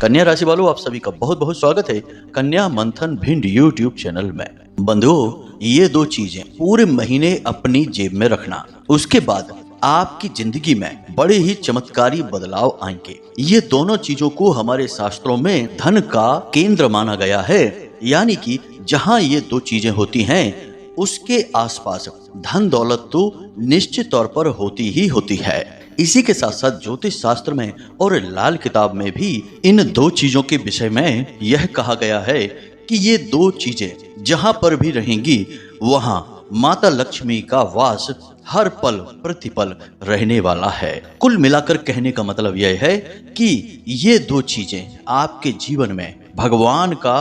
कन्या राशि वालों, आप सभी का बहुत बहुत स्वागत है कन्या मंथन भिंड यूट्यूब चैनल में। बंधुओं, ये दो चीजें पूरे महीने अपनी जेब में रखना, उसके बाद आपकी जिंदगी में बड़े ही चमत्कारी बदलाव आएंगे। ये दोनों चीजों को हमारे शास्त्रों में धन का केंद्र माना गया है, यानी कि जहाँ ये दो चीजें होती हैं उसके आसपास धन दौलत तो निश्चित तौर पर होती ही होती है। इसी के साथ साथ ज्योतिष शास्त्र में और लाल किताब में भी इन दो चीजों के विषय में यह कहा गया है कि ये दो चीजें जहां पर भी रहेंगी वहां माता लक्ष्मी का वास हर पल प्रतिपल रहने वाला है। कुल मिलाकर कहने का मतलब यह है कि ये दो चीजें आपके जीवन में भगवान का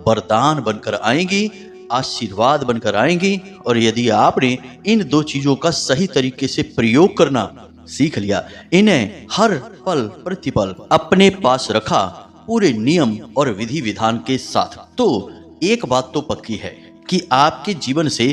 वरदान बनकर आएंगी, आशीर्वाद बनकर आएंगी। और यदि आपने इन दो चीजों का सही तरीके से प्रयोग करना सीख लिया, इन्हें हर पल प्रतिपल अपने पास रखा पूरे नियम और विधि विधान के साथ, तो एक बात तो पक्की है कि आपके जीवन से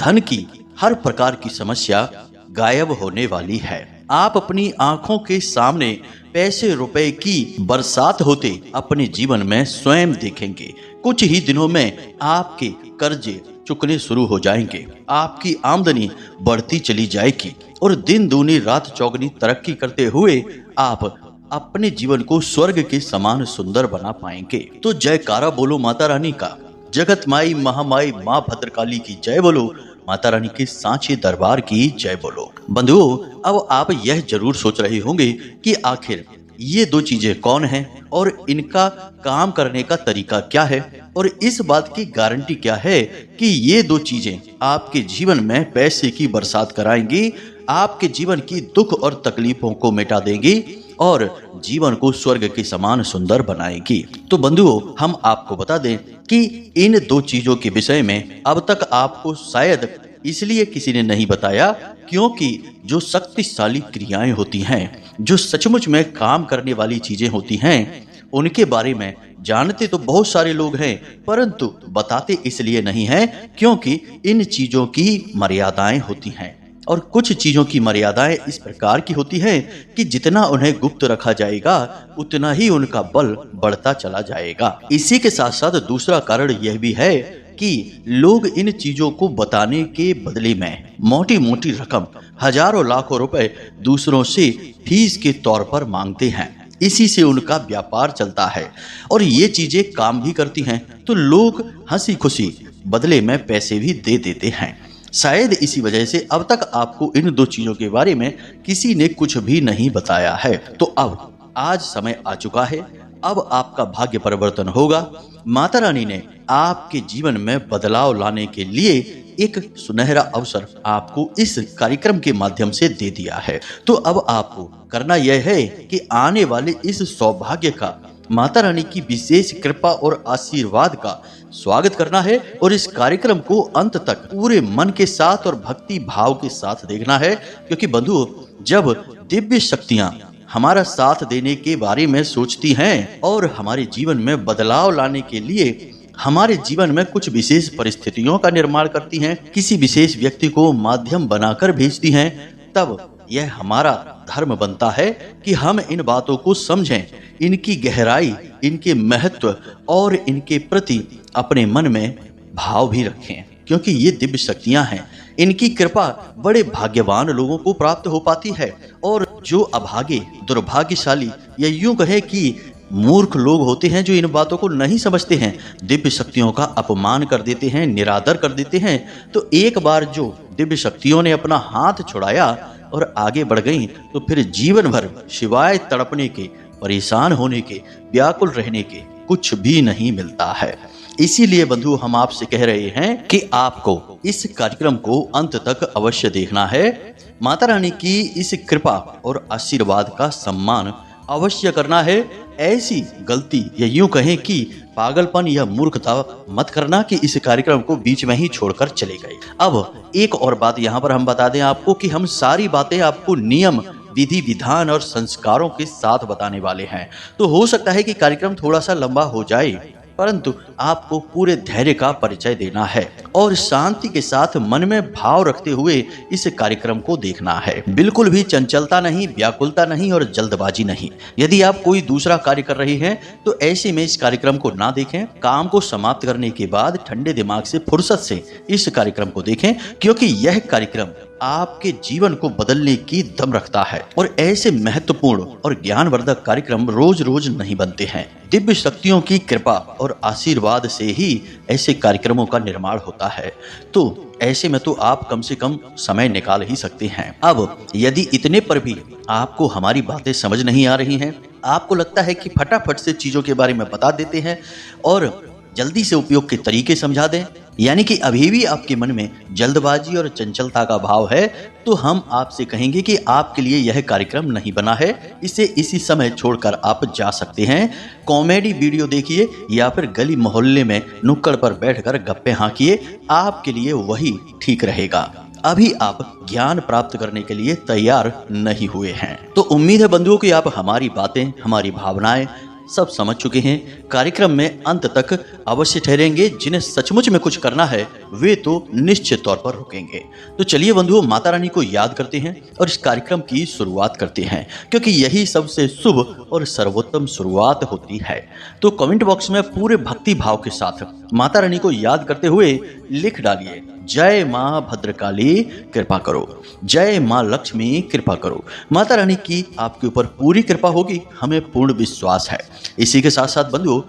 धन की हर प्रकार की समस्या गायब होने वाली है। आप अपनी आंखों के सामने पैसे रुपए की बरसात होते अपने जीवन में स्वयं देखेंगे। कुछ ही दिनों में आपके कर्जे चुकने शुरू हो जाएंगे, आपकी आमदनी बढ़ती चली जाएगी और दिन दूनी रात चौगनी तरक्की करते हुए आप अपने जीवन को स्वर्ग के समान सुंदर बना पाएंगे। तो जयकारा बोलो माता रानी का, जगत माई महामाई माँ भद्रकाली की जय बोलो, माता रानी के सांचे दरबार की जय बोलो। बंधुओं, अब आप यह जरूर सोच रहे होंगे कि आखिर ये दो चीजें कौन हैं और इनका काम करने का तरीका क्या है और इस बात की गारंटी क्या है कि ये दो चीजें आपके जीवन में पैसे की बरसात कराएंगी, आपके जीवन की दुख और तकलीफों को मिटा देंगी और जीवन को स्वर्ग के समान सुंदर बनाएगी। तो बंधुओं, हम आपको बता दें कि इन दो चीजों के विषय में अब तक आपको शायद इसलिए किसी ने नहीं बताया क्योंकि जो शक्तिशाली क्रियाएं होती हैं, जो सचमुच में काम करने वाली चीजें होती हैं, उनके बारे में जानते तो बहुत सारे लोग हैं, परंतु बताते इसलिए नहीं हैं क्योंकि इन चीजों की मर्यादाएं होती हैं। और कुछ चीजों की मर्यादाएं इस प्रकार की होती हैं कि जितना उन्हें गुप्त रखा जाएगा उतना ही उनका बल बढ़ता चला जाएगा। इसी के साथ साथ दूसरा कारण यह भी है कि लोग इन चीजों को बताने के बदले में मोटी मोटी रकम, हजारों लाखों रुपए दूसरों से फीस के तौर पर मांगते हैं। इसी से उनका व्यापार चलता है और ये चीजें काम भी करती हैं, तो लोग हंसी खुशी बदले में पैसे भी दे देते हैं। शायद इसी वजह से अब तक आपको इन दो चीजों के बारे में किसी ने कुछ भी नहीं बताया है। तो अब आज समय आ चुका है, अब आपका भाग्य परिवर्तन होगा। माता रानी ने आपके जीवन में बदलाव लाने के लिए एक सुनहरा अवसर आपको इस कार्यक्रम के माध्यम से दे दिया है। तो अब आपको करना यह है कि आने वाले इस सौभाग्य का, माता रानी की विशेष कृपा और आशीर्वाद का स्वागत करना है और इस कार्यक्रम को अंत तक पूरे मन के साथ और भक्ति भाव के साथ देखना है। क्योंकि बंधुओं, जब दिव्य शक्तियां हमारा साथ देने के बारे में सोचती हैं और हमारे जीवन में बदलाव लाने के लिए हमारे जीवन में कुछ विशेष परिस्थितियों का निर्माण करती हैं, किसी विशेष व्यक्ति को माध्यम बनाकर भेजती हैं, तब यह हमारा धर्म बनता है कि हम इन बातों को समझें, इनकी गहराई, इनके महत्व और इनके प्रति अपने मन में भाव भी रखें। क्योंकि ये दिव्य शक्तियां हैं, इनकी कृपा बड़े भाग्यवान लोगों को प्राप्त हो पाती है और जो अभागे, दुर्भाग्यशाली या यूं कहे कि मूर्ख लोग होते हैं जो इन बातों को नहीं समझते हैं, दिव्य शक्तियों का अपमान कर देते हैं, निरादर कर देते हैं। तो एक बार जो दिव्य शक्तियों ने अपना हाथ छुड़ाया और आगे बढ़ गई तो फिर जीवन भर सिवाय तड़पने के, परेशान होने के, व्याकुल रहने के कुछ भी नहीं मिलता है। इसीलिए बंधु, हम आपसे कह रहे हैं कि आपको इस कार्यक्रम को अंत तक अवश्य देखना है। माता रानी की इस कृपा और आशीर्वाद का सम्मान अवश्य करना है। ऐसी गलती या यूं कहें कि पागलपन या मूर्खता मत करना कि इस कार्यक्रम को बीच में ही छोड़कर चले गए। अब एक और बात यहाँ पर हम बता दें आपको कि हम सारी बातें आपको नियम, विधि विधान और संस्कारों के साथ बताने वाले हैं। तो हो सकता है कि कार्यक्रम थोड़ा सा लंबा हो जाए, परंतु आपको पूरे धैर्य का परिचय देना है और शांति के साथ मन में भाव रखते हुए इस कार्यक्रम को देखना है। बिल्कुल भी चंचलता नहीं, व्याकुलता नहीं और जल्दबाजी नहीं। यदि आप कोई दूसरा कार्य कर रहे हैं तो ऐसे में इस कार्यक्रम को ना देखें। काम को समाप्त करने के बाद ठंडे दिमाग से, फुर्सत से इस कार्यक्रम को देखें, क्योंकि यह कार्यक्रम आपके जीवन को बदलने की दम रखता है। और ऐसे महत्वपूर्ण और ज्ञानवर्धक कार्यक्रम रोज रोज नहीं बनते हैं। दिव्य शक्तियों की कृपा और आशीर्वाद से ही ऐसे कार्यक्रमों का निर्माण होता है। तो ऐसे में तो आप कम से कम समय निकाल ही सकते हैं। अब यदि इतने पर भी आपको हमारी बातें समझ नहीं आ रही हैं, आपको लगता है कि फटाफट से चीजों के बारे में बता देते हैं और जल्दी से उपयोग के तरीके समझा दें, यानी कि अभी भी आपके मन में जल्दबाजी और चंचलता का भाव है, तो हम आपसे कहेंगे कि आपके लिए यह कार्यक्रम नहीं बना है। इसे इसी समय छोड़कर आप जा सकते हैं। कॉमेडी वीडियो देखिए या फिर गली मोहल्ले में नुक्कड़ पर बैठकर गप्पे हाँकिए, आपके लिए वही ठीक रहेगा। अभी आप ज्ञान प्राप्त करने के लिए तैयार नहीं हुए हैं। तो उम्मीद है बंधुओं कि आप हमारी बातें, हमारी भावनाएं सब समझ चुके हैं। कार्यक्रम में अंत तक अवश्य ठहरेंगे। जिन्हें सचमुच में कुछ करना है वे तो निश्चित तौर पर रुकेंगे। तो चलिए बंधुओं, माता रानी को याद करते हैं और इस कार्यक्रम की शुरुआत करते हैं, क्योंकि यही सबसे शुभ और सर्वोत्तम शुरुआत होती है। तो कमेंट बॉक्स में पूरे भक्ति भाव के साथ माता रानी को याद करते हुए लिख डालिए, जय माँ भद्रकाली कृपा करो, जय माँ लक्ष्मी कृपा करो। माता रानी की आपके ऊपर पूरी कृपा होगी, हमें पूर्ण विश्वास है। इसी के साथ साथ बंधुओं,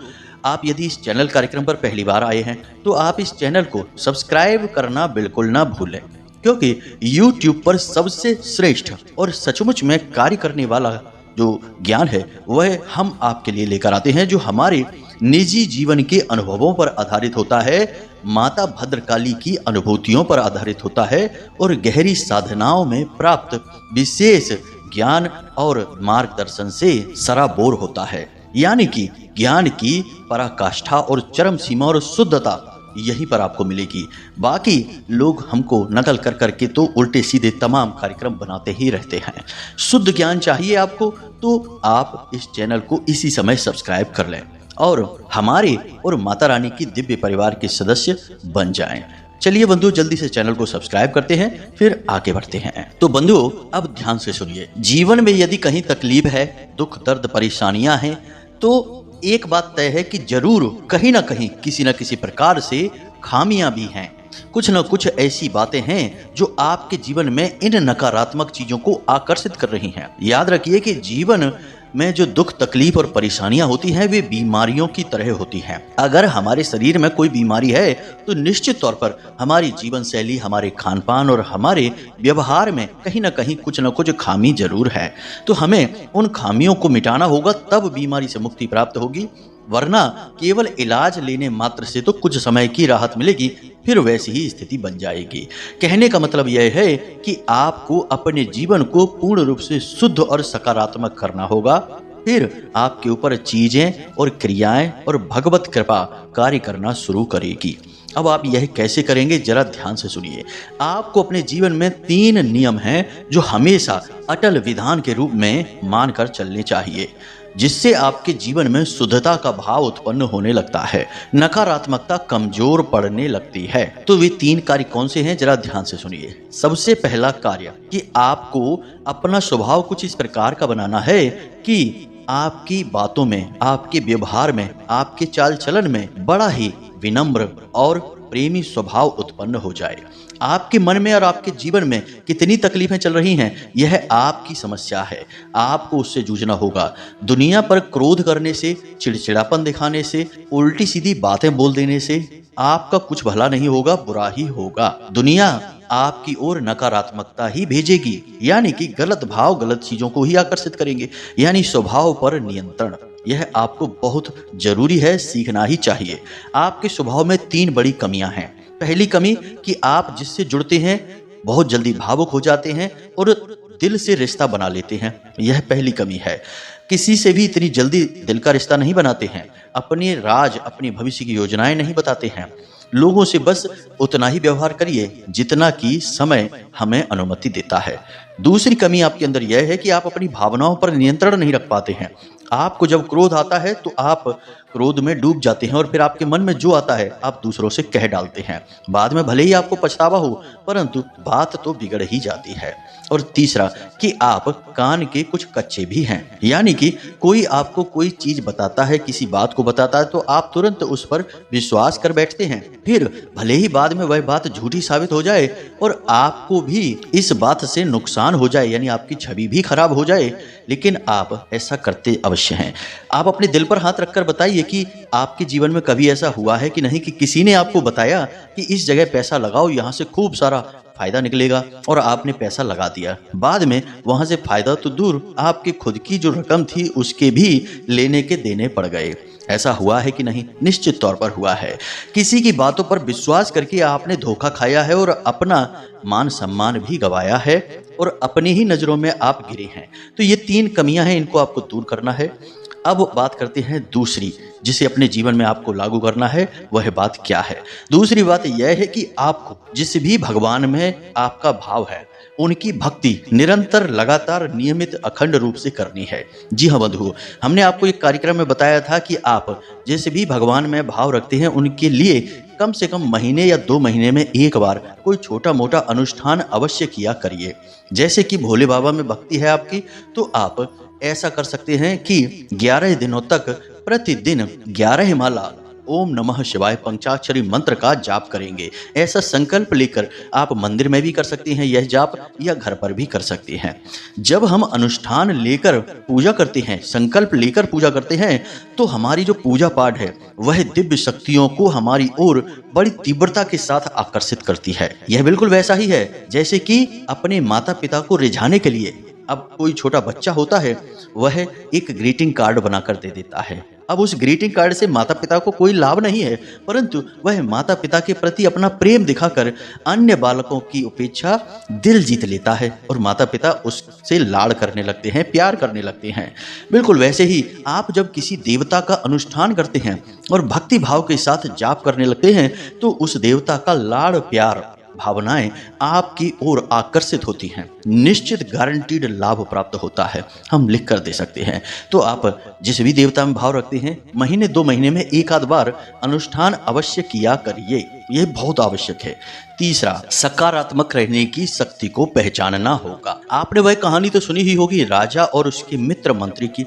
आप यदि इस चैनल कार्यक्रम पर पहली बार आए हैं तो आप इस चैनल को सब्सक्राइब करना बिल्कुल ना भूलें, क्योंकि YouTube पर सबसे श्रेष्ठ और सचमुच में कार्य करने वाला जो ज्ञान है वह हम आपके लिए लेकर आते हैं, जो हमारे निजी जीवन के अनुभवों पर आधारित होता है, माता भद्रकाली की अनुभूतियों पर आधारित होता है और गहरी साधनाओं में प्राप्त विशेष ज्ञान और मार्गदर्शन से सराबोर होता है। यानी कि ज्ञान की पराकाष्ठा और चरम सीमा और शुद्धता यहीं पर आपको मिलेगी। बाकी लोग हमको नकल कर करके तो उल्टे सीधे तमाम कार्यक्रम बनाते ही रहते हैं। शुद्ध ज्ञान चाहिए आपको तो आप इस चैनल को इसी समय सब्सक्राइब कर लें और हमारे और माता रानी की दिव्य परिवार के सदस्य बन जाएं। चलिए बंधुओं, जल्दी से चैनल को सब्सक्राइब करते हैं, फिर आगे बढ़ते हैं। तो बंधुओं, अब ध्यान से सुनिए। जीवन में यदि कहीं तकलीफ है, दुख दर्द परेशानियां हैं, तो एक बात तय है कि जरूर कहीं ना कहीं किसी न किसी प्रकार से खामियां भी हैं। कुछ न कुछ ऐसी बातें हैं जो आपके जीवन में इन नकारात्मक चीजों को आकर्षित कर रही हैं। याद रखिए कि जीवन में जो दुख तकलीफ और परेशानियां होती हैं वे बीमारियों की तरह होती हैं। अगर हमारे शरीर में कोई बीमारी है तो निश्चित तौर पर हमारी जीवन शैली, हमारे खान पान और हमारे व्यवहार में कहीं ना कहीं कुछ न कुछ खामी जरूर है। तो हमें उन खामियों को मिटाना होगा, तब बीमारी से मुक्ति प्राप्त होगी। वरना केवल इलाज लेने मात्र से तो कुछ समय की राहत मिलेगी, फिर वैसी ही स्थिति बन जाएगी। कहने का मतलब यह है कि आपको अपने जीवन को पूर्ण रूप से शुद्ध और सकारात्मक करना होगा, फिर आपके ऊपर चीजें और क्रियाएं और भगवत कृपा कार्य करना शुरू करेगी। अब आप यह कैसे करेंगे, जरा ध्यान से सुनिए। आपको अपने जीवन में 3 नियम हैं जो हमेशा अटल विधान के रूप में मानकर चलने चाहिए, जिससे आपके जीवन में शुद्धता का भाव उत्पन्न होने लगता है, नकारात्मकता कमजोर पड़ने लगती है। तो वे 3 कार्य कौन से हैं, जरा ध्यान से सुनिए। सबसे पहला कार्य कि आपको अपना स्वभाव कुछ इस प्रकार का बनाना है कि आपकी बातों में, आपके व्यवहार में, आपके चाल चलन में बड़ा ही विनम्र और प्रेमी स्वभाव उत्पन्न हो जाए। आपके मन में और आपके जीवन में कितनी तकलीफें चल रही हैं, यह आपकी समस्या है, आपको उससे जूझना होगा। दुनिया पर क्रोध करने से, चिड़चिड़ापन दिखाने से, उल्टी सीधी बातें बोल देने से आपका कुछ भला नहीं होगा, बुरा ही होगा। दुनिया आपकी ओर नकारात्मकता ही भेजेगी, यानी कि गलत भाव गलत चीजों को ही आकर्षित करेंगे। यानी स्वभाव पर नियंत्रण, यह आपको बहुत जरूरी है, सीखना ही चाहिए। आपके स्वभाव में 3 बड़ी कमियां हैं। पहली कमी कि आप जिससे जुड़ते हैं बहुत जल्दी भावुक हो जाते हैं और दिल से रिश्ता बना लेते हैं, यह पहली कमी है। किसी से भी इतनी जल्दी दिल का रिश्ता नहीं बनाते हैं, अपने राज, अपनी भविष्य की योजनाएं नहीं बताते हैं। लोगों से बस उतना ही व्यवहार करिए जितना कि समय हमें अनुमति देता है। दूसरी कमी आपके अंदर यह है कि आप अपनी भावनाओं पर नियंत्रण नहीं रख पाते हैं। आपको जब क्रोध आता है तो आप क्रोध में डूब जाते हैं और फिर आपके मन में जो आता है आप दूसरों से कह डालते हैं। बाद में भले ही आपको पछतावा हो, परंतु बात तो बिगड़ ही जाती है। और तीसरा कि आप कान के कुछ कच्चे भी हैं, यानी कि कोई आपको कोई चीज बताता है, किसी बात को बताता है तो आप तुरंत उस पर विश्वास कर बैठते हैं। फिर भले ही बाद में वह बात झूठी साबित हो जाए और आपको भी इस बात से नुकसान हो जाए, यानी आपकी छवि भी खराब हो जाए, लेकिन आप ऐसा करते अवश्य हैं। आप अपने दिल पर हाथ रखकर बताइए कि आपके जीवन में कभी ऐसा हुआ है कि नहीं कि किसी ने आपको बताया कि इस जगह पैसा लगाओ, यहाँ से खूब सारा फायदा निकलेगा, और आपने पैसा लगा दिया। बाद में वहां से फायदा तो दूर, आपकी खुद की जो रकम थी उसके भी लेने के देने पड़ गए। ऐसा हुआ है कि नहीं? निश्चित तौर पर हुआ है। किसी की बातों पर विश्वास करके आपने धोखा खाया है और अपना मान सम्मान भी गंवाया है और अपनी ही नजरों में आप गिरे हैं। तो ये 3 कमियां हैं, इनको आपको दूर करना है। अब बात करते हैं दूसरी, जिसे अपने जीवन में आपको लागू करना है। वह बात क्या है? दूसरी बात यह है कि आपको जिस भी भगवान में आपका भाव है उनकी भक्ति निरंतर, लगातार, नियमित, अखंड रूप से करनी है। जी हाँ बंधुओं, हमने आपको एक कार्यक्रम में बताया था कि आप जिस भी भगवान में भाव रखते हैं उनके लिए कम से कम महीने या 2 महीने में एक बार कोई छोटा मोटा अनुष्ठान अवश्य किया करिए। जैसे कि भोले बाबा में भक्ति है आपकी, तो आप ऐसा कर सकते हैं कि 11 दिनों तक प्रतिदिन 11 माला ओम नमः शिवाय पंचाक्षरी मंत्र का जाप करेंगे। ऐसा संकल्प लेकर आप मंदिर में भी कर सकते हैं यह जाप, या घर पर भी कर सकते हैं। जब हम अनुष्ठान लेकर पूजा करते हैं, संकल्प लेकर पूजा करते हैं, तो हमारी जो पूजा पाठ है वह दिव्य शक्तियों को हमारी ओर बड़ी तीव्रता के साथ आकर्षित करती है। यह बिल्कुल वैसा ही है जैसे कि अपने माता पिता को रिझाने के लिए अब कोई छोटा बच्चा होता है, वह एक ग्रीटिंग कार्ड बनाकर दे देता है। अब उस ग्रीटिंग कार्ड से माता पिता को कोई लाभ नहीं है, परंतु वह माता पिता के प्रति अपना प्रेम दिखाकर अन्य बालकों की अपेक्षा दिल जीत लेता है और माता पिता उससे लाड़ करने लगते हैं, प्यार करने लगते हैं। बिल्कुल वैसे ही आप जब किसी देवता का अनुष्ठान करते हैं और भक्ति भाव के साथ जाप करने लगते हैं, तो उस देवता का लाड़ प्यार भावनाएं आपकी ओर आकर्षित होती हैं। निश्चित गारंटीड लाभ प्राप्त होता है, हम लिख कर दे सकते हैं। तो आप जिस भी देवता में भाव रखते हैं, महीने 2 महीने में एक आध बार अनुष्ठान अवश्य किया करिए, यह बहुत आवश्यक है। तीसरा, सकारात्मक रहने की शक्ति को पहचानना होगा। आपने वह कहानी तो सुनी ही होगी राजा और उसके मित्र मंत्री की,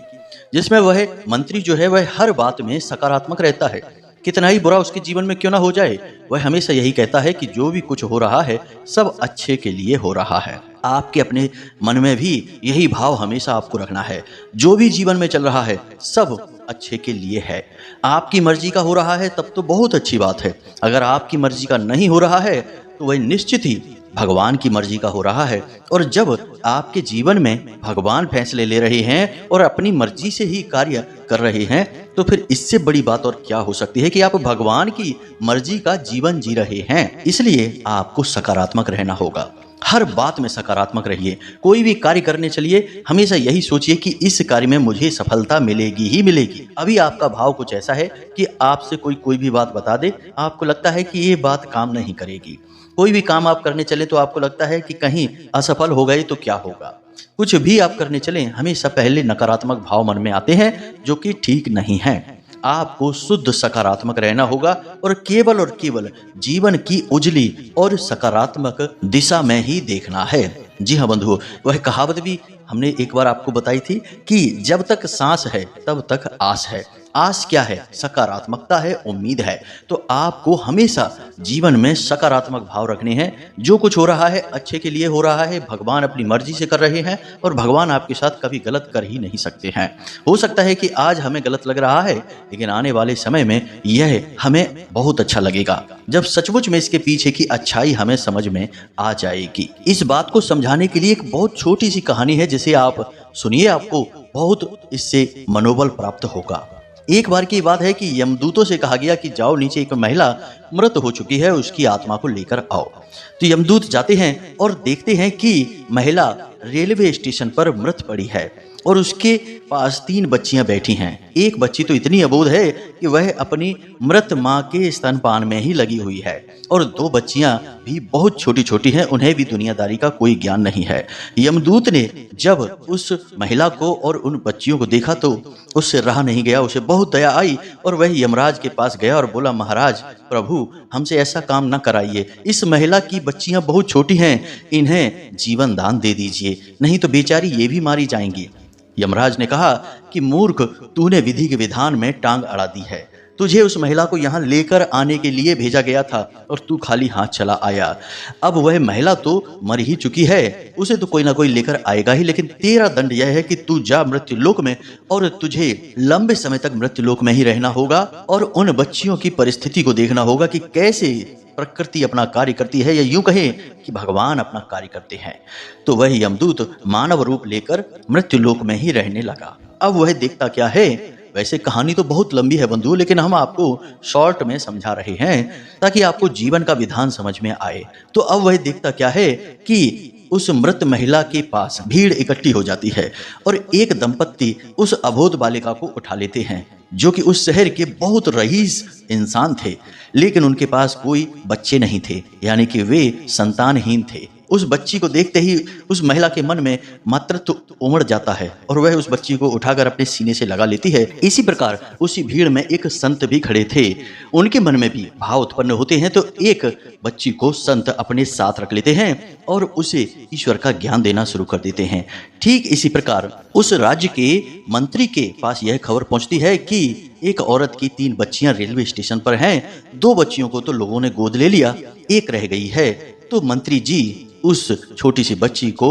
जिसमें वह मंत्री जो है वह हर बात में सकारात्मक रहता है। कितना ही बुरा उसके जीवन में क्यों ना हो जाए, वह हमेशा यही कहता है कि जो भी कुछ हो रहा है सब अच्छे के लिए हो रहा है। आपके अपने मन में भी यही भाव हमेशा आपको रखना है। जो भी जीवन में चल रहा है सब अच्छे के लिए है। आपकी मर्जी का हो रहा है तब तो बहुत अच्छी बात है। अगर आपकी मर्जी का नहीं हो रहा है तो वह निश्चित ही भगवान की मर्जी का हो रहा है। और जब आपके जीवन में भगवान फैसले ले रहे हैं और अपनी मर्जी से ही कार्य कर रहे हैं, तो फिर इससे बड़ी बात और क्या हो सकती है कि आप भगवान की मर्जी का जीवन जी रहे हैं। इसलिए आपको सकारात्मक रहना होगा। हर बात में सकारात्मक रहिए। कोई भी कार्य करने चलिए, हमेशा यही सोचिए कि इस कार्य में मुझे सफलता मिलेगी ही मिलेगी। अभी आपका भाव कुछ ऐसा है कि आपसे कोई भी बात बता दे, आपको लगता है कि ये बात काम नहीं करेगी। कोई भी काम आप करने चले तो आपको लगता है कि कहीं असफल हो गए तो क्या होगा। कुछ भी आप करने चलें, हमेशा पहले नकारात्मक भाव मन में आते हैं, जो कि ठीक नहीं है। आपको शुद्ध सकारात्मक रहना होगा और केवल जीवन की उजली और सकारात्मक दिशा में ही देखना है। जी हाँ बंधुओं, वह कहावत भी हमने एक बार आपको बताई थी कि जब तक सांस है तब तक आस है। आस क्या है? सकारात्मकता है, उम्मीद है। तो आपको हमेशा जीवन में सकारात्मक भाव रखने हैं। जो कुछ हो रहा है अच्छे के लिए हो रहा है, भगवान अपनी मर्जी से कर रहे हैं और भगवान आपके साथ कभी गलत कर ही नहीं सकते हैं। हो सकता है कि आज हमें गलत लग रहा है, लेकिन आने वाले समय में यह हमें बहुत अच्छा लगेगा, जब सचमुच में इसके पीछे की अच्छाई हमें समझ में आ जाएगी। इस बात को समझाने के लिए एक बहुत छोटी सी कहानी है, जिसे आप सुनिए, आपको बहुत इससे मनोबल प्राप्त होगा। एक बार की बात है कि यमदूतों से कहा गया कि जाओ नीचे एक महिला मृत हो चुकी है, उसकी आत्मा को लेकर आओ। तो यमदूत जाते हैं और देखते हैं कि महिला रेलवे स्टेशन पर मृत पड़ी है। और उसके पास 3 बच्चियां बैठी हैं। एक बच्ची तो इतनी अबोध है कि वह अपनी मृत माँ के स्तनपान में ही लगी हुई है और 2 बच्चियां भी बहुत छोटी छोटी हैं, उन्हें भी दुनियादारी का कोई ज्ञान नहीं है। यमदूत ने जब उस महिला को और उन बच्चियों को देखा तो उससे रहा नहीं गया, उसे बहुत दया आई और वह यमराज के पास गया और बोला, महाराज प्रभु, हमसे ऐसा काम न कराइए, इस महिला की बच्चियां बहुत छोटी हैं, इन्हें जीवन दान दे दीजिए, नहीं तो बेचारी ये भी मारी जाएंगी। यमराज ने कहा कि मूर्ख, तूने विधि के विधान में टांग अड़ा दी है, तुझे उस महिला को यहाँ लेकर आने के लिए भेजा गया था और तू खाली हाथ चला आया। अब वह महिला तो मर ही चुकी है, उसे तो कोई ना कोई लेकर आएगा ही, लेकिन तेरा दंड यह है कि तू जा मृत्यु लोक में और तुझे लंबे समय तक मृत्यु लोक में ही रहना होगा और उन बच्चियों की परिस्थिति को देखना होगा कि कैसे प्रकृति अपना कार्य करती है, या यूं कहें कि भगवान अपना कार्य करते हैं। तो वह यमदूत मानव रूप लेकर मृत्यु लोक में ही रहने लगा। अब वह देखता क्या है, वैसे कहानी तो बहुत लंबी है बंधु, लेकिन हम आपको शॉर्ट में समझा रहे हैं ताकि आपको जीवन का विधान समझ में आए। तो अब वह देखता क्या है कि उस मृत महिला के पास भीड़ इकट्ठी हो जाती है और एक दंपत्ति उस अबोध बालिका को उठा लेते हैं, जो कि उस शहर के बहुत रईस इंसान थे, लेकिन उनके पास कोई बच्चे नहीं थे, यानी कि वे संतानहीन थे। उस बच्ची को देखते ही उस महिला के मन में मातृत्व उमड़ जाता है और वह उस बच्ची को उठाकर अपने सीने से लगा लेती है। इसी प्रकार उसी भीड़ में एक संत भी खड़े थे, उनके मन में भी भाव उत्पन्न होते हैं, तो एक बच्ची को संत अपने साथ रख लेते हैं और उसे ईश्वर का ज्ञान देना शुरू कर देते हैं। ठीक इसी प्रकार उस राज्य के मंत्री के पास यह खबर पहुंचती है कि एक औरत की 3 बच्चियां रेलवे स्टेशन पर हैं। 2 बच्चियों को तो लोगों ने गोद ले लिया, एक रह गई है, तो मंत्री जी उस छोटी सी बच्ची को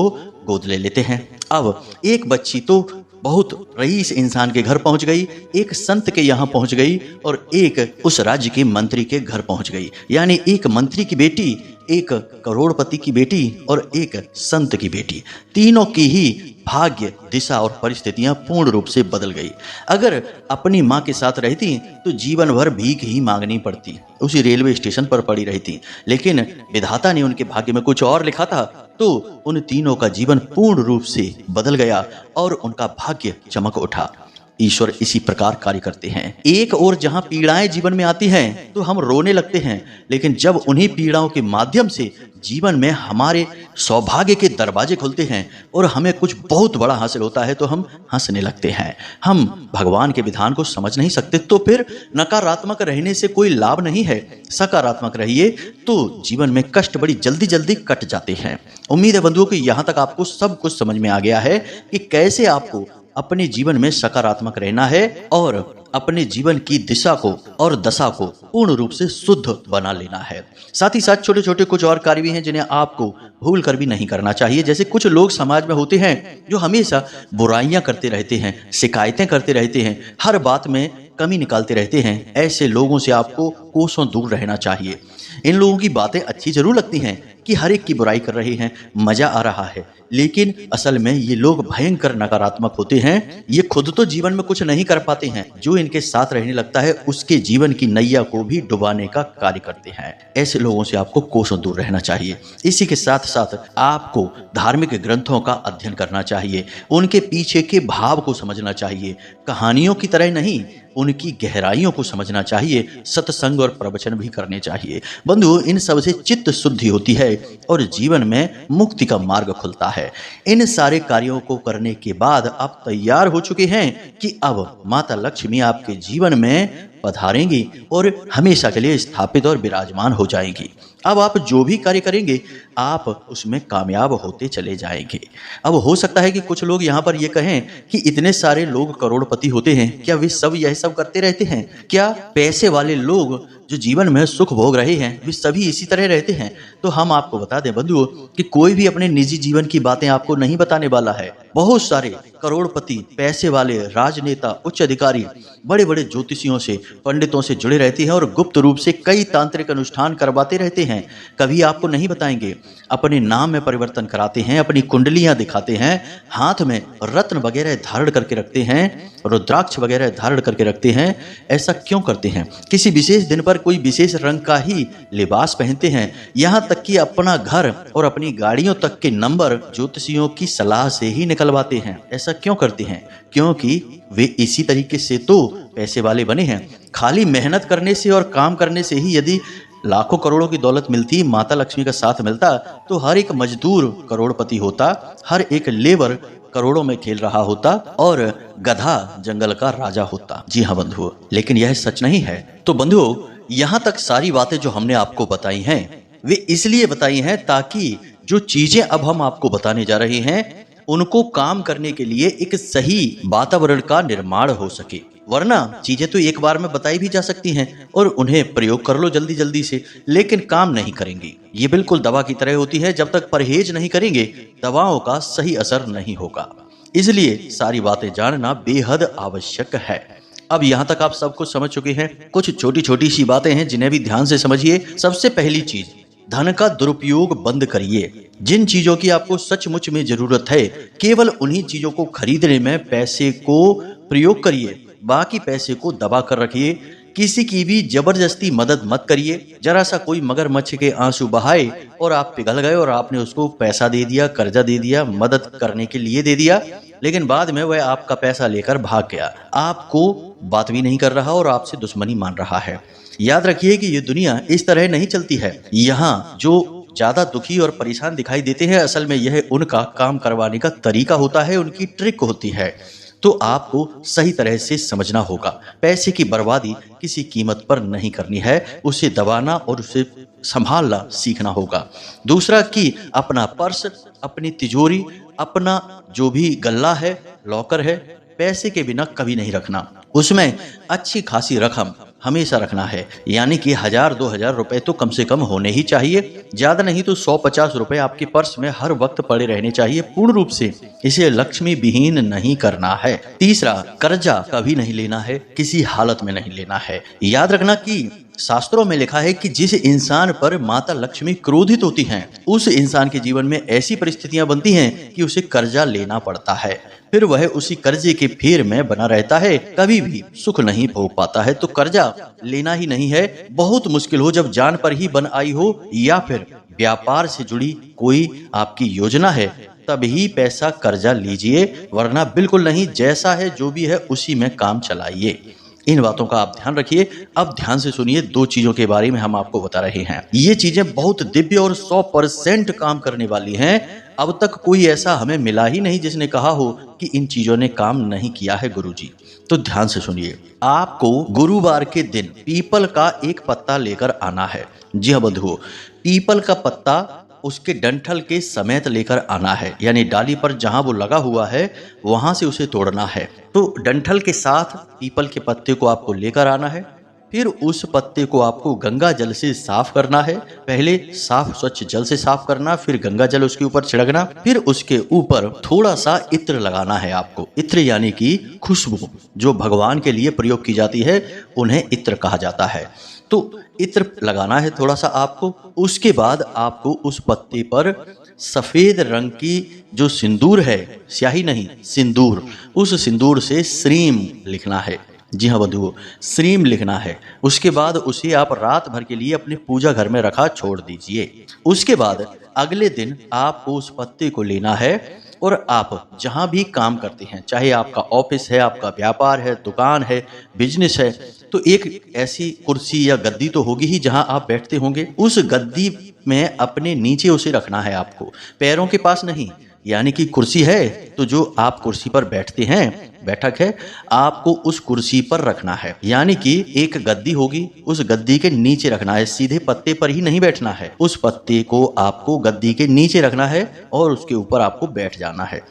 गोद ले लेते हैं। अब एक बच्ची तो बहुत रईस इंसान के घर पहुंच गई, एक संत के यहाँ पहुंच गई और एक उस राज्य के मंत्री के घर पहुंच गई, यानी एक मंत्री की बेटी, एक करोड़पति की बेटी और एक संत की बेटी, तीनों की ही भाग्य, दिशा और परिस्थितियां पूर्ण रूप से बदल गई। अगर अपनी माँ के साथ रहती तो जीवन भर भीख ही मांगनी पड़ती, उसी रेलवे स्टेशन पर पड़ी रहती, लेकिन विधाता ने उनके भाग्य में कुछ और लिखा था, तो उन तीनों का जीवन पूर्ण रूप से बदल गया और उनका भाग्य चमक उठा। ईश्वर इसी प्रकार कार्य करते हैं। एक और जहां पीड़ाएं जीवन में आती हैं तो हम रोने लगते हैं, लेकिन जब उन्हीं पीड़ाओं के माध्यम से जीवन में हमारे सौभाग्य के दरवाजे खुलते हैं और हमें कुछ बहुत बड़ा हासिल होता है तो हम हंसने लगते हैं। हम भगवान के विधान को समझ नहीं सकते, तो फिर नकारात्मक रहने से कोई लाभ नहीं है, सकारात्मक रहिए तो जीवन में कष्ट बड़ी जल्दी जल्दी कट जाते हैं। उम्मीद है बंधुओं कि यहाँ तक आपको सब कुछ समझ में आ गया है कि कैसे आपको अपने जीवन में सकारात्मक रहना है और अपने जीवन की दिशा को और दशा को पूर्ण रूप से शुद्ध बना लेना है। साथ ही साथ छोटे छोटे कुछ और कार्य भी हैं जिन्हें आपको भूल कर भी नहीं करना चाहिए। जैसे कुछ लोग समाज में होते हैं जो हमेशा बुराइयां करते रहते हैं, शिकायतें करते रहते हैं, हर बात में कमी निकालते रहते हैं। ऐसे लोगों से आपको कोसों दूर रहना चाहिए। इन लोगों की बातें अच्छी जरूर लगती हैं कि हर एक की बुराई कर रहे हैं, मजा आ रहा है, लेकिन असल में ये लोग भयंकर नकारात्मक होते हैं। ये खुद तो जीवन में कुछ नहीं कर पाते हैं, जो इनके साथ रहने लगता है उसके जीवन की नैया को भी डुबाने का कार्य करते हैं। ऐसे लोगों से आपको कोसों दूर रहना चाहिए। इसी के साथ साथ आपको धार्मिक ग्रंथों का अध्ययन करना चाहिए, उनके पीछे के भाव को समझना चाहिए, कहानियों की तरह नहीं, उनकी गहराइयों को समझना चाहिए, सत्संग और प्रवचन भी करने चाहिए। बंधु, इन सब से चित्त शुद्धि होती है और जीवन में मुक्ति का मार्ग खुलता है। इन सारे कार्यों को करने के बाद आप तैयार हो चुके हैं कि अब माता लक्ष्मी आपके जीवन में पधारेंगी और हमेशा के लिए स्थापित और विराजमान हो जाएंगी। अब आप जो भी कार्य करेंगे आप उसमें कामयाब होते चले जाएंगे। अब हो सकता है कि कुछ लोग यहाँ पर ये कहें कि इतने सारे लोग करोड़पति होते हैं, क्या वे सब यह सब करते रहते हैं? क्या पैसे वाले लोग जो जीवन में सुख भोग रहे हैं वे सभी इसी तरह रहते हैं? तो हम आपको बता दें बंधुओं कि कोई भी अपने निजी जीवन की बातें आपको नहीं बताने वाला है। बहुत सारे करोड़पति, पैसे वाले, राजनेता, उच्च अधिकारी बड़े बड़े ज्योतिषियों से, पंडितों से जुड़े रहते हैं और गुप्त रूप से कई तांत्रिक अनुष्ठान करवाते रहते हैं। हैं, कभी आपको नहीं बताएंगे। अपने नाम में परिवर्तन कराते हैं, अपनी कुंडलियां दिखाते हैं, हाथ में रत्न वगैरह धारण करके रखते हैं, रुद्राक्ष वगैरह धारण करके रखते हैं। ऐसा क्यों करते हैं? किसी विशेष दिन पर कोई विशेष रंग का ही लिबास पहनते हैं। यहाँ तक कि अपना घर और अपनी गाड़ियों तक के नंबर ज्योतिषियों की सलाह से ही निकलवाते हैं। ऐसा क्यों करते हैं? क्योंकि वे इसी तरीके से तो पैसे वाले बने हैं। खाली मेहनत करने से और काम करने से ही यदि लाखों करोड़ों की दौलत मिलती, माता लक्ष्मी का साथ मिलता, तो हर एक मजदूर करोड़पति होता, हर एक लेबर करोड़ों में खेल रहा होता और गधा जंगल का राजा होता। जी हाँ बंधुओं, लेकिन यह सच नहीं है। तो बंधुओं, यहाँ तक सारी बातें जो हमने आपको बताई हैं, वे इसलिए बताई हैं ताकि जो चीजें अब हम आपको बताने जा रहे हैं, उनको काम करने के लिए एक सही वातावरण का निर्माण हो सके। वरना चीजें तो एक बार में बताई भी जा सकती हैं और उन्हें प्रयोग कर लो जल्दी जल्दी से, लेकिन काम नहीं करेंगी। ये बिल्कुल दवा की तरह होती है, जब तक परहेज नहीं करेंगे दवाओं का सही असर नहीं होगा। इसलिए सारी बातें जानना बेहद आवश्यक है। अब यहाँ तक आप सब कुछ समझ चुके हैं। कुछ छोटी छोटी सी बातें हैं जिन्हें भी ध्यान से समझिए। सबसे पहली चीज, धन का दुरुपयोग बंद करिए। जिन चीजों की आपको सचमुच में जरूरत है, केवल उन्हीं चीजों को खरीदने में पैसे को प्रयोग करिए। बाकी पैसे को दबा कर रखिए। किसी की भी जबरदस्ती मदद मत करिए। जरा सा कोई मगरमच्छ के आंसू बहाए और आप पिघल गए और आपने उसको पैसा दे दिया, कर्जा दे दिया, मदद करने के लिए दे दिया, लेकिन बाद में वह आपका पैसा लेकर भाग गया, आपको बात भी नहीं कर रहा और आपसे दुश्मनी मान रहा है। याद रखिए कि ये दुनिया इस तरह नहीं चलती है। यहाँ जो ज्यादा दुखी और परेशान दिखाई देते हैं, असल में यह उनका काम करवाने का तरीका होता है, उनकी ट्रिक होती है। तो आपको सही तरह से समझना होगा। पैसे की बर्बादी किसी कीमत पर नहीं करनी है, उसे दबाना और उसे संभालना सीखना होगा। दूसरा कि अपना पर्स, अपनी तिजोरी, अपना जो भी गल्ला है, लॉकर है, पैसे के बिना कभी नहीं रखना। उसमें अच्छी खासी रकम हमेशा रखना है, यानी कि 1000-2000 रुपए तो कम से कम होने ही चाहिए। ज्यादा नहीं तो 100-50 रुपए आपके पर्स में हर वक्त पड़े रहने चाहिए पूर्ण रूप से। इसे लक्ष्मी विहीन नहीं करना है। तीसरा, कर्जा कभी नहीं लेना है, किसी हालत में नहीं लेना है। याद रखना कि शास्त्रों में लिखा है कि जिस इंसान पर माता लक्ष्मी क्रोधित होती हैं, उस इंसान के जीवन में ऐसी परिस्थितियां बनती हैं कि उसे कर्जा लेना पड़ता है। फिर वह उसी कर्जे के फेर में बना रहता है, कभी भी सुख नहीं भोग पाता है। तो कर्जा लेना ही नहीं है। बहुत मुश्किल हो जब जान पर ही बन आई हो, या फिर व्यापार से जुड़ी कोई आपकी योजना है, तभी पैसा कर्जा लीजिए, वरना बिल्कुल नहीं। जैसा है जो भी है उसी में काम चलाइए। इन बातों का आप ध्यान रखिए। अब ध्यान से सुनिए, दो चीजों के बारे में हम आपको बता रहे हैं। ये चीजें बहुत दिव्य और 100% काम करने वाली हैं। अब तक कोई ऐसा हमें मिला ही नहीं जिसने कहा हो कि इन चीजों ने काम नहीं किया है गुरुजी। तो ध्यान से सुनिए। आपको गुरुवार के दिन पीपल का एक पत्ता लेकर आना है। जी हाँ बंधुओं, पीपल का पत्ता उसके डंठल के समेत लेकर आना है, यानी डाली पर जहां वो लगा हुआ है वहां से उसे तोड़ना है। तो डंठल के साथ पीपल के पत्ते को आपको लेकर आना है। फिर उस पत्ते को आपको गंगा जल से साफ करना है। पहले साफ स्वच्छ जल से साफ करना, फिर गंगा जल उसके ऊपर छिड़कना, फिर उसके ऊपर थोड़ा सा इत्र लगाना है आपको। इत्र यानी कि खुशबू, जो भगवान के लिए प्रयोग की जाती है, उन्हें इत्र कहा जाता है। तो इत्र लगाना है थोड़ा सा आपको। उसके बाद आपको उस पत्ते पर सफेद रंग की जो सिंदूर है, स्याही नहीं सिंदूर, उस सिंदूर से श्रीम लिखना है। जी हाँ बंधुओं, श्रीम लिखना है। उसके बाद उसे आप रात भर के लिए अपने पूजा घर में रखा छोड़ दीजिए। उसके बाद अगले दिन आपको उस पत्ते को लेना है और आप जहाँ भी काम करते हैं, चाहे आपका ऑफिस है, आपका व्यापार है, दुकान है, बिजनेस है, तो एक ऐसी कुर्सी या गद्दी तो होगी ही जहां आप बैठते होंगे। उस गद्दी में अपने नीचे उसे रखना है आपको, पैरों के पास नहीं। यानी कि कुर्सी है तो जो आप कुर्सी पर बैठते हैं, बैठक है, आपको उस कुर्सी पर रखना है। यानी कि एक गद्दी होगी, उस गद्दी के नीचे रखना है। सीधे पत्ते पर ही नहीं बैठना है, उस पत्ते को आपको गद्दी के नीचे रखना है और उसके ऊपर आपको बैठ जाना है,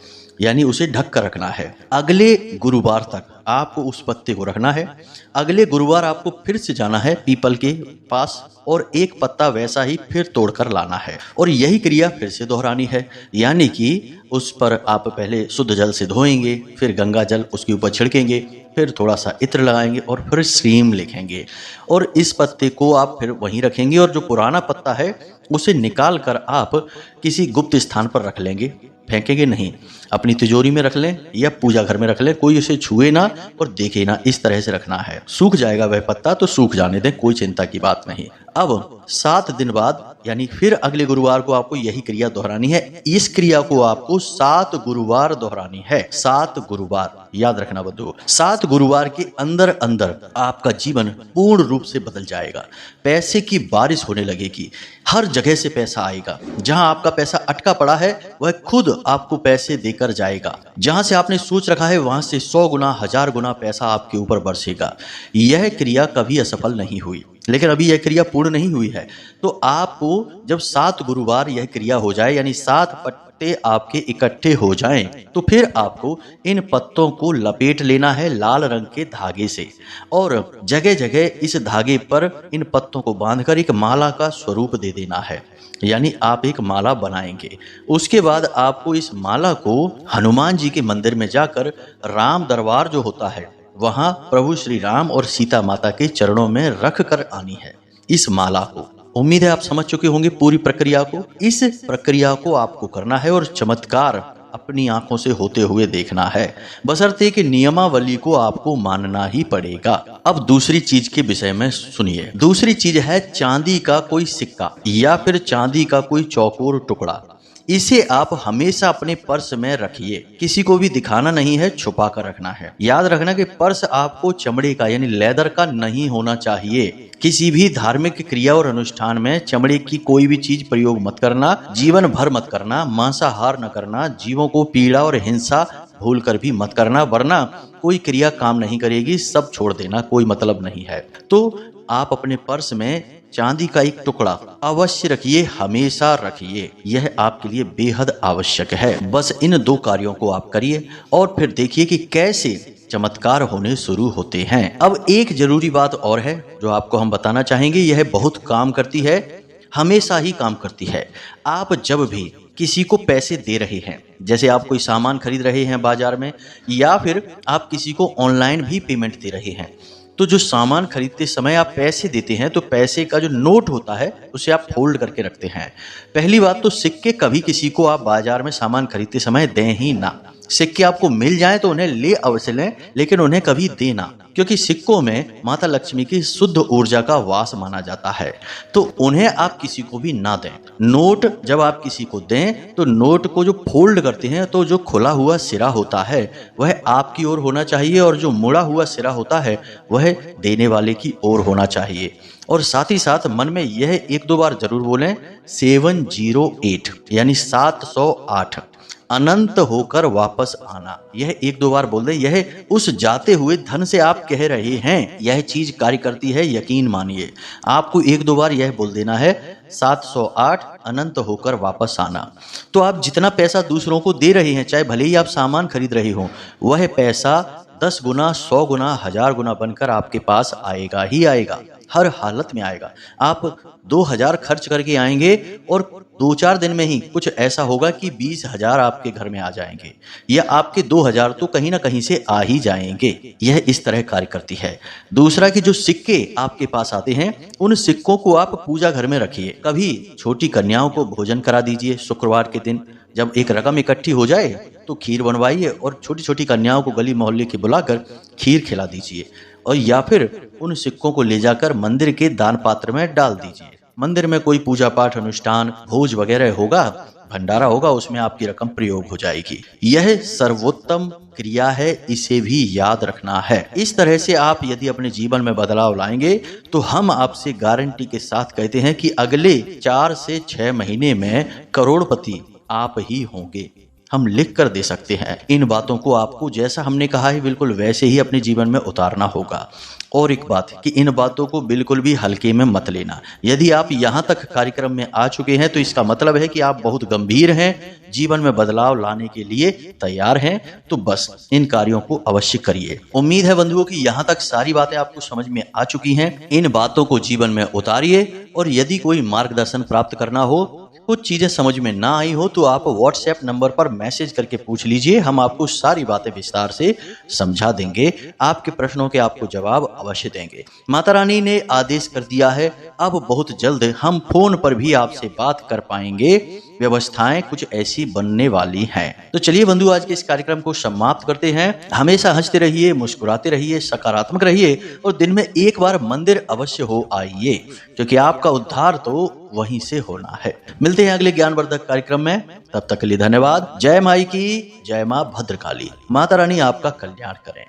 यानी उसे ढक कर रखना है। अगले गुरुवार तक आपको उस पत्ते को रखना है। अगले गुरुवार आपको फिर से जाना है पीपल के पास और एक पत्ता वैसा ही फिर तोड़कर लाना है और यही क्रिया फिर से दोहरानी है। यानी कि उस पर आप पहले शुद्ध जल से धोएंगे, फिर गंगा जल उसके ऊपर छिड़केंगे, फिर थोड़ा सा इत्र लगाएंगे और फिर श्रीम लिखेंगे और इस पत्ते को आप फिर वहीं रखेंगे और जो पुराना पत्ता है उसे निकाल कर आप किसी गुप्त स्थान पर रख लेंगे, फेंकेंगे नहीं, अपनी तिजोरी में रख लें या पूजा घर में रख लें, कोई उसे छुए ना और देखे ना, इस तरह से रखना है। सूख जाएगा वह पत्ता तो सूख जाने दें, कोई चिंता की बात नहीं। अब 7 दिन बाद यानी फिर अगले गुरुवार को आपको यही क्रिया दोहरानी है। इस क्रिया को आपको 7 गुरुवार दोहरानी है। 7 गुरुवार याद रखना बंधुओं। 7 गुरुवार के अंदर अंदर आपका जीवन पूर्ण रूप से बदल जाएगा। पैसे की बारिश होने लगेगी, हर जगह से पैसा आएगा। जहां आपका पैसा अटका पड़ा है वह खुद आपको पैसे देकर जाएगा। जहां से आपने सोच रखा है वहां से 100 गुना 1000 गुना पैसा आपके ऊपर बरसेगा। यह क्रिया कभी असफल नहीं हुई, लेकिन अभी यह क्रिया पूर्ण नहीं हुई है। तो आपको जब 7 गुरुवार यह क्रिया हो जाए यानी 7 पत्ते आपके इकट्ठे हो जाएं, तो फिर आपको इन पत्तों को लपेट लेना है लाल रंग के धागे से और जगह जगह इस धागे पर इन पत्तों को बांधकर एक माला का स्वरूप दे देना है, यानी आप एक माला बनाएंगे। उसके बाद आपको इस माला को हनुमान जी के मंदिर में जाकर राम दरबार जो होता है वहां प्रभु श्री राम और सीता माता के चरणों में रख कर आनी है इस माला को। उम्मीद है आप समझ चुके होंगे पूरी प्रक्रिया को। इस प्रक्रिया को आपको करना है और चमत्कार अपनी आंखों से होते हुए देखना है, बशर्ते कि नियमावली को आपको मानना ही पड़ेगा। अब दूसरी चीज के विषय में सुनिए। दूसरी चीज है चांदी का कोई सिक्का या फिर चांदी का कोई चौकोर टुकड़ा। इसे आप हमेशा अपने पर्स में रखिए, किसी को भी दिखाना नहीं है, छुपा कर रखना है। याद रखना कि पर्स आपको चमड़े का यानी लेदर का नहीं होना चाहिए। किसी भी धार्मिक क्रिया और अनुष्ठान में चमड़े की कोई भी चीज प्रयोग मत करना, जीवन भर मत करना, मांसाहार न करना, जीवों को पीड़ा और हिंसा भूल कर भी मत करना, वरना कोई क्रिया काम नहीं करेगी, सब छोड़ देना, कोई मतलब नहीं है। तो आप अपने पर्स में चांदी का एक टुकड़ा अवश्य रखिए, हमेशा रखिए, यह आपके लिए बेहद आवश्यक है। बस इन 2 कार्यों को आप करिए और फिर देखिए कि कैसे चमत्कार होने शुरू होते हैं। अब एक जरूरी बात और है जो आपको हम बताना चाहेंगे, यह बहुत काम करती है, हमेशा ही काम करती है। आप जब भी किसी को पैसे दे रहे हैं, जैसे आप कोई सामान खरीद रहे हैं बाजार में या फिर आप किसी को ऑनलाइन भी पेमेंट दे रहे हैं, तो जो सामान खरीदते समय आप पैसे देते हैं तो पैसे का जो नोट होता है उसे आप फोल्ड करके रखते हैं। पहली बात तो सिक्के कभी किसी को आप बाजार में सामान खरीदते समय दें ही ना। सिक्के आपको मिल जाए तो उन्हें ले अवश्य लें, लेकिन उन्हें कभी देना, क्योंकि सिक्कों में माता लक्ष्मी की शुद्ध ऊर्जा का वास माना जाता है, तो उन्हें आप किसी को भी ना दें। नोट जब आप किसी को दें तो नोट को जो फोल्ड करते हैं तो जो खुला हुआ सिरा होता है वह आपकी ओर होना चाहिए और जो मुड़ा हुआ सिरा होता है वह देने वाले की ओर होना चाहिए। और साथ ही साथ मन में यह 1-2 बार जरूर बोलें 708 यानी 708 अनंत होकर वापस आना। यह 1-2 बार बोल दे, यह उस जाते हुए धन से आप कह रहे हैं, यह चीज कार्य करती है, यकीन मानिए। आपको 1-2 बार यह बोल देना है 708 अनंत होकर वापस आना। तो आप जितना पैसा दूसरों को दे रहे हैं, चाहे भले ही आप सामान खरीद रहे हो, वह पैसा 10 गुना 100 गुना 1000 गुना बनकर आपके पास आएगा ही आएगा, हर हालत में आएगा। आप 2000 खर्च करके आएंगे और 2-4 दिन में ही कुछ ऐसा होगा कि 20,000 आपके घर में आ जाएंगे, या आपके 2000 तो कहीं ना कहीं से आ ही जाएंगे। यह इस तरह कार्य करती है। दूसरा कि जो सिक्के आपके पास आते हैं उन सिक्कों को आप पूजा घर में रखिए। कभी छोटी कन्याओं को भोजन करा दीजिए। शुक्रवार के दिन जब एक रकम इकट्ठी हो जाए तो खीर बनवाइए और छोटी छोटी कन्याओं को गली मोहल्ले के बुलाकर खीर खिला दीजिए, और या फिर उन सिक्कों को ले जाकर मंदिर के दान पात्र में डाल दीजिए। मंदिर में कोई पूजा पाठ अनुष्ठान भोज वगैरह होगा, भंडारा होगा, उसमें आपकी रकम प्रयोग हो जाएगी। यह सर्वोत्तम क्रिया है, इसे भी याद रखना है। इस तरह से आप यदि अपने जीवन में बदलाव लाएंगे तो हम आपसे गारंटी के साथ कहते हैं कि अगले 4 से 6 महीने में करोड़पति आप ही होंगे। हम लिख कर दे सकते हैं। इन बातों को आपको जैसा हमने कहा है बिल्कुल वैसे ही अपने जीवन में उतारना होगा। और एक बात कि इन बातों को बिल्कुल भी हल्के में मत लेना। यदि आप यहाँ तक कार्यक्रम में आ चुके हैं तो इसका मतलब है कि आप बहुत गंभीर हैं, जीवन में बदलाव लाने के लिए तैयार हैं, तो बस इन कार्यों को अवश्य करिए। उम्मीद है बंधुओं कि यहाँ तक सारी बातें आपको समझ में आ चुकी हैं। इन बातों को जीवन में उतारिए और यदि कोई मार्गदर्शन प्राप्त करना हो, कुछ चीजें समझ में ना आई हो तो आप व्हाट्सएप नंबर पर मैसेज करके पूछ लीजिए, हम आपको सारी बातें विस्तार से समझा देंगे, आपके प्रश्नों के आपको जवाब अवश्य देंगे। माता रानी ने आदेश कर दिया है, अब बहुत जल्द हम फोन पर भी आपसे बात कर पाएंगे, व्यवस्थाएं कुछ ऐसी बनने वाली हैं। तो चलिए बंधु, आज के इस कार्यक्रम को समाप्त करते हैं। हमेशा हंसते रहिए, मुस्कुराते रहिए, सकारात्मक रहिए और दिन में एक बार मंदिर अवश्य हो आइए, क्योंकि आपका उद्धार तो वहीं से होना है। मिलते हैं अगले ज्ञानवर्धक कार्यक्रम में, तब तक के लिए धन्यवाद। जय माई की, जय मां भद्रकाली। माता रानी आपका कल्याण करें।